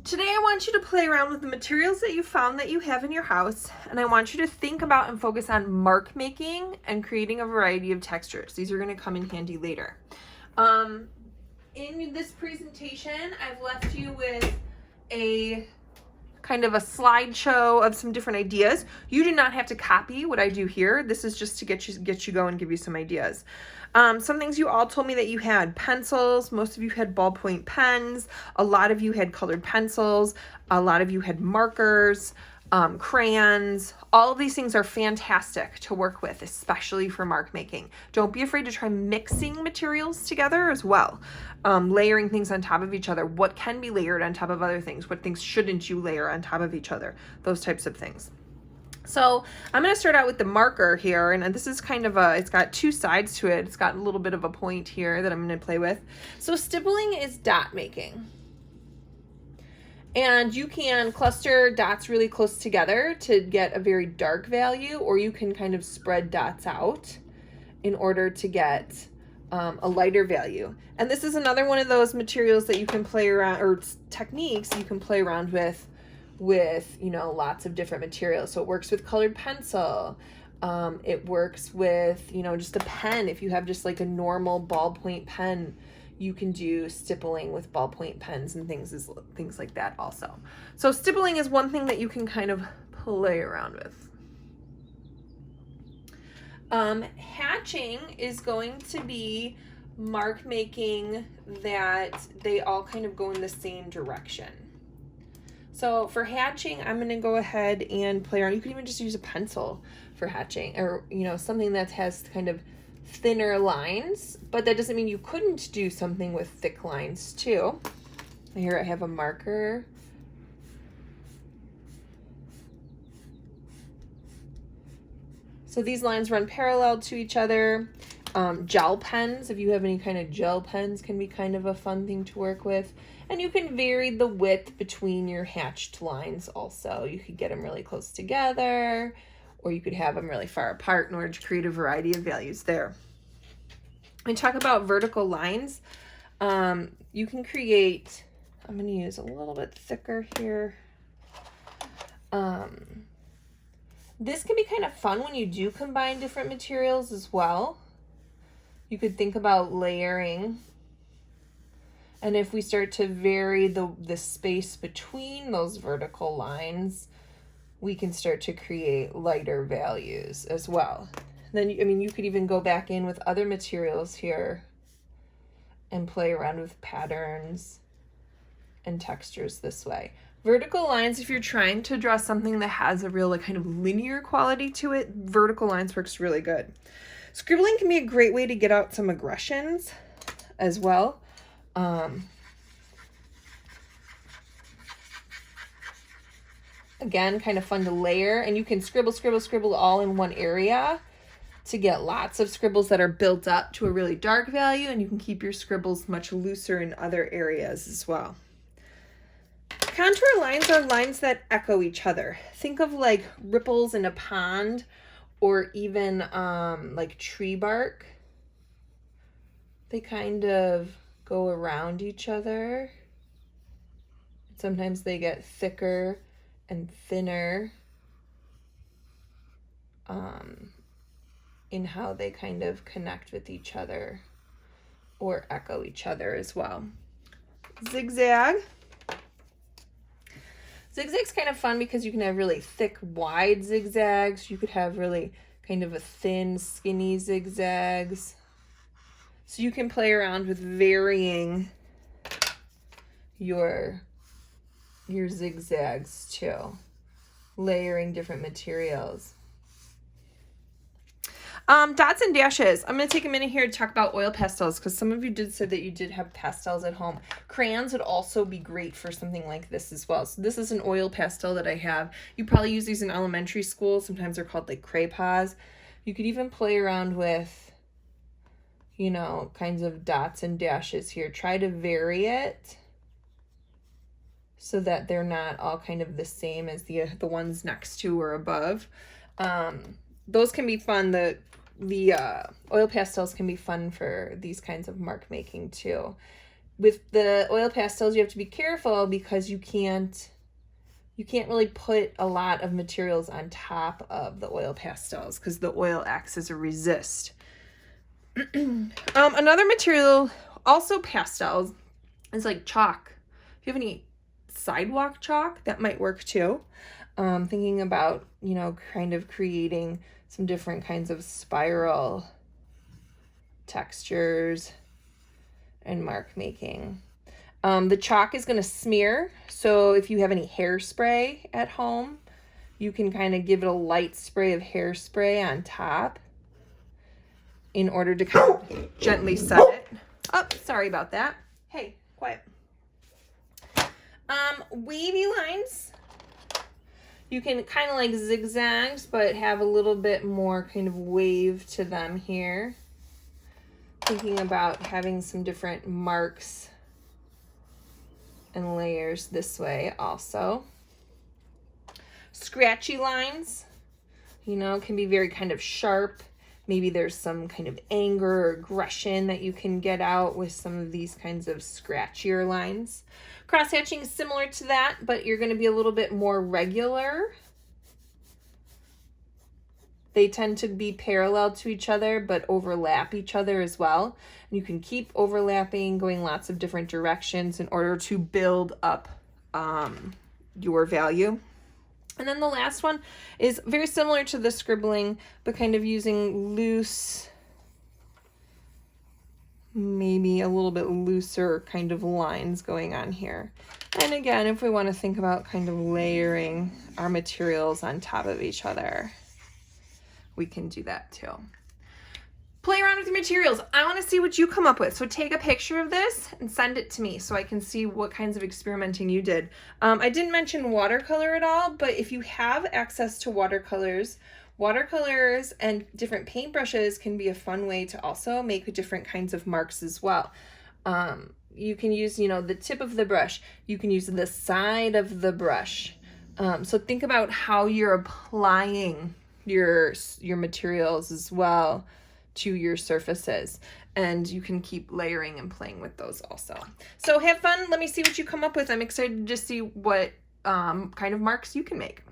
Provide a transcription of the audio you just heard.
Today I want you to play around with the materials that you found that you have in your house, and I want you to think about and focus on mark making and creating a variety of textures. These are going to come in handy later. In this presentation, I've left you with a kind of a slideshow of some different ideas. You do not have to copy what I do here. This is just to get you going and give you some ideas. Some things you all told me that you had pencils. Most of you had ballpoint pens. A lot of you had colored pencils. A lot of you had markers, crayons. All of these things are fantastic to work with, especially for mark making. Don't be afraid to try mixing materials together as well. Layering things on top of each other. What can be layered on top of other things? What things shouldn't you layer on top of each other? Those types of things. So I'm going to start out with the marker here, and this is kind of it's got two sides to it. It's got a little bit of a point here that I'm going to play with. So stippling is dot making. And you can cluster dots really close together to get a very dark value, or you can kind of spread dots out in order to get a lighter value. And this is another one of those materials that you can play around, or techniques you can play around with lots of different materials. So it works with colored pencil. It works with just a pen. If you have just like a normal ballpoint pen, you can do stippling with ballpoint pens and things like that also. So stippling is one thing that you can kind of play around with. Hatching is going to be mark making that they all kind of go in the same direction. So for hatching, I'm going to go ahead and play around. You can even just use a pencil for hatching, or something that has kind of thinner lines, but that doesn't mean you couldn't do something with thick lines too. Here I have a marker. So these lines run parallel to each other. Gel pens, if you have any kind of gel pens, can be kind of a fun thing to work with. And you can vary the width between your hatched lines also. You could get them really close together, or you could have them really far apart in order to create a variety of values there. When we talk about vertical lines, you can create, I'm going to use a little bit thicker here. This can be kind of fun when you do combine different materials as well. You could think about layering. And if we start to vary the space between those vertical lines, we can start to create lighter values as well. Then, you could even go back in with other materials here and play around with patterns and textures this way. Vertical lines, if you're trying to draw something that has a real kind of linear quality to it, vertical lines works really good. Scribbling can be a great way to get out some aggressions as well. Again, kind of fun to layer, and you can scribble all in one area to get lots of scribbles that are built up to a really dark value, and you can keep your scribbles much looser in other areas as well. Contour lines are lines that echo each other. Think of like ripples in a pond, or even like tree bark. They kind of go around each other. Sometimes they get thicker and thinner in how they kind of connect with each other or echo each other as well. Zigzag. Zigzag's kind of fun because you can have really thick, wide zigzags. You could have really kind of a thin, skinny zigzags. So you can play around with varying your zigzags too, layering different materials. Dots and dashes. I'm going to take a minute here to talk about oil pastels, because some of you did say that you did have pastels at home. Crayons would also be great for something like this as well. So this is an oil pastel that I have. You probably use these in elementary school. Sometimes they're called like Cray-Pas. You could even play around with, kinds of dots and dashes here. Try to vary it so that they're not all kind of the same as the ones next to or above. Those can be fun. The oil pastels can be fun for these kinds of mark making too. with the oil pastels, you have to be careful because you can't really put a lot of materials on top of the oil pastels because the oil acts as a resist. Another material, also pastels, is like chalk. If you have any sidewalk chalk, that might work too. Thinking about, you know, kind of creating some different kinds of spiral textures and mark making. The chalk is going to smear, so if you have any hairspray at home, you can kind of give it a light spray of hairspray on top in order to kind of gently set it. Oh, sorry about that. Hey, quiet. Wavy lines. You can kind of like zigzags, but have a little bit more kind of wave to them here. Thinking about having some different marks and layers this way also. Scratchy lines, you know, can be very kind of sharp. Maybe there's some kind of anger or aggression that you can get out with some of these kinds of scratchier lines. Cross hatching is similar to that, but you're going to be a little bit more regular. They tend to be parallel to each other, but overlap each other as well. And you can keep overlapping, going lots of different directions in order to build up your value. And then the last one is very similar to the scribbling, but kind of using loose, maybe a little bit looser kind of lines going on here. And again, if we want to think about kind of layering our materials on top of each other, we can do that too. Play around with your materials. I want to see what you come up with. So take a picture of this and send it to me so I can see what kinds of experimenting you did. I didn't mention watercolor at all, but if you have access to watercolors and different paintbrushes can be a fun way to also make different kinds of marks as well. You can use, you know, the tip of the brush. You can use the side of the brush. So think about how you're applying your materials as well to your surfaces, and you can keep layering and playing with those also. So have fun. Let me see what you come up with. I'm excited to see what kind of marks you can make.